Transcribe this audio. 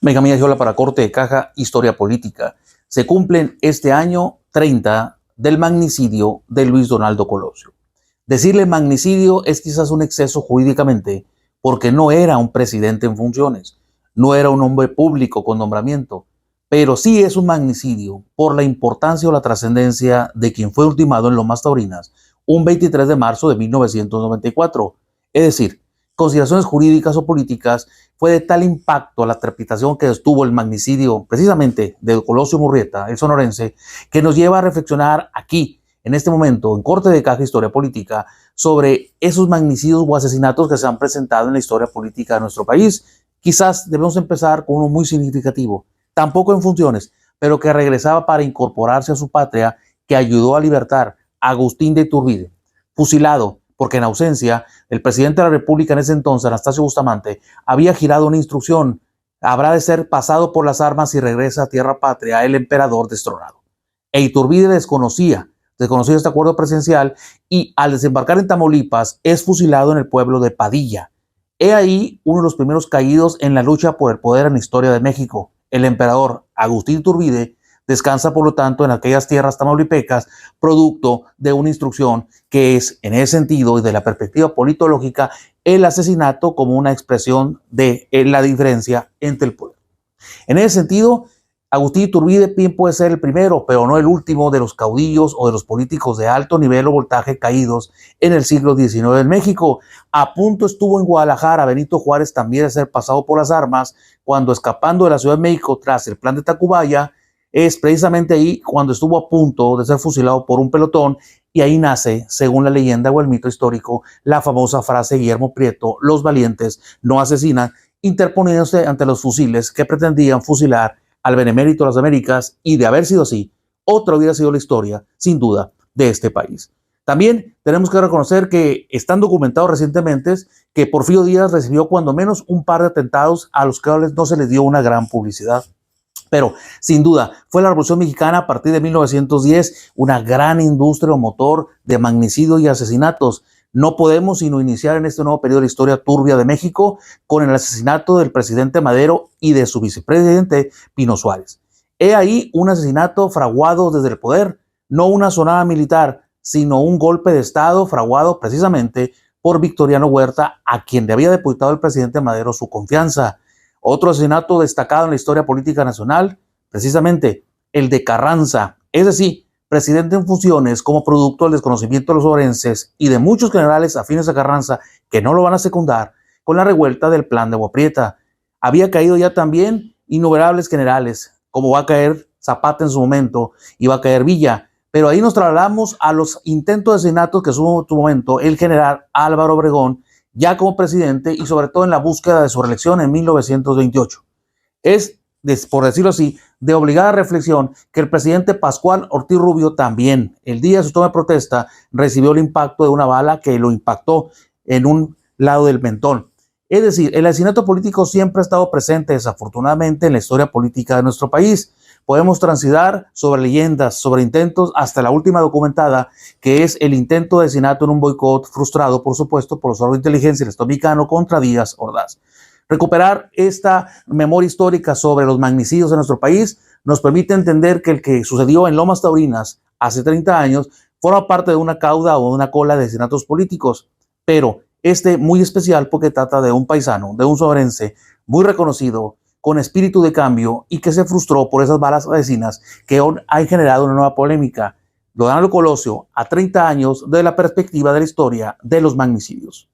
Venga, amiga Giola, para corte de caja, historia política. Se cumplen este año 30 del magnicidio de Luis Donaldo Colosio. Decirle magnicidio es quizás un exceso jurídicamente, porque no era un presidente en funciones, no era un hombre público con nombramiento, pero sí es un magnicidio por la importancia o la trascendencia de quien fue ultimado en Lomas Taurinas un 23 de marzo de 1994. Es decir, consideraciones jurídicas o políticas, fue de tal impacto la trepitación que estuvo el magnicidio precisamente de Colosio Murrieta, el sonorense, que nos lleva a reflexionar aquí, en este momento, en corte de caja historia política, sobre esos magnicidios o asesinatos que se han presentado en la historia política de nuestro país. Quizás debemos empezar con uno muy significativo, tampoco en funciones, pero que regresaba para incorporarse a su patria, que ayudó a libertar a Agustín de Iturbide, fusilado porque en ausencia, el presidente de la República en ese entonces, Anastasio Bustamante, había girado una instrucción: habrá de ser pasado por las armas y regresa a tierra patria el emperador destronado. E Iturbide desconocía este acuerdo presidencial y al desembarcar en Tamaulipas es fusilado en el pueblo de Padilla. He ahí uno de los primeros caídos en la lucha por el poder en la historia de México. El emperador Agustín Iturbide descansa, por lo tanto, en aquellas tierras tamaulipecas, producto de una instrucción que es, en ese sentido y de la perspectiva politológica, el asesinato como una expresión de la diferencia entre el pueblo. En ese sentido, Agustín Iturbide bien puede ser el primero, pero no el último de los caudillos o de los políticos de alto nivel o voltaje caídos en el siglo XIX en México. A punto estuvo en Guadalajara Benito Juárez también de ser pasado por las armas, cuando, escapando de la Ciudad de México tras el plan de Tacubaya, es precisamente ahí cuando estuvo a punto de ser fusilado por un pelotón, y ahí nace, según la leyenda o el mito histórico, la famosa frase de Guillermo Prieto: los valientes no asesinan, interponiéndose ante los fusiles que pretendían fusilar al benemérito de las Américas, y de haber sido así, otra hubiera sido la historia, sin duda, de este país. También tenemos que reconocer que están documentados recientemente que Porfirio Díaz recibió cuando menos un par de atentados a los cuales no se les dio una gran publicidad. Pero, sin duda, fue la Revolución Mexicana a partir de 1910 una gran industria o motor de magnicidio y asesinatos. No podemos sino iniciar en este nuevo periodo de la historia turbia de México con el asesinato del presidente Madero y de su vicepresidente Pino Suárez. He ahí un asesinato fraguado desde el poder, no una sonada militar, sino un golpe de Estado fraguado precisamente por Victoriano Huerta, a quien le había depositado el presidente Madero su confianza. Otro asesinato destacado en la historia política nacional, precisamente el de Carranza, es decir, presidente en funciones como producto del desconocimiento de los orenses y de muchos generales afines a Carranza que no lo van a secundar con la revuelta del plan de Agua Prieta. Había caído ya también innumerables generales, como va a caer Zapata en su momento y va a caer Villa, pero ahí nos trasladamos a los intentos de asesinatos que tuvo en su momento el general Álvaro Obregón, ya como presidente, y sobre todo en la búsqueda de su reelección en 1928. Es, por decirlo así, de obligada reflexión que el presidente Pascual Ortiz Rubio también, el día de su toma de protesta, recibió el impacto de una bala que lo impactó en un lado del mentón. Es decir, el asesinato político siempre ha estado presente, desafortunadamente, en la historia política de nuestro país. Podemos transitar sobre leyendas, sobre intentos, hasta la última documentada, que es el intento de asesinato en un boicot frustrado, por supuesto, por los órganos de inteligencia del Estado mexicano contra Díaz Ordaz. Recuperar esta memoria histórica sobre los magnicidios de nuestro país nos permite entender que el que sucedió en Lomas Taurinas hace 30 años forma parte de una cauda o de una cola de asesinatos políticos, pero muy especial porque trata de un paisano, de un sonorense muy reconocido, con espíritu de cambio, y que se frustró por esas balas asesinas que han generado una nueva polémica. Donaldo Colosio, a 30 años de la perspectiva de la historia de los magnicidios.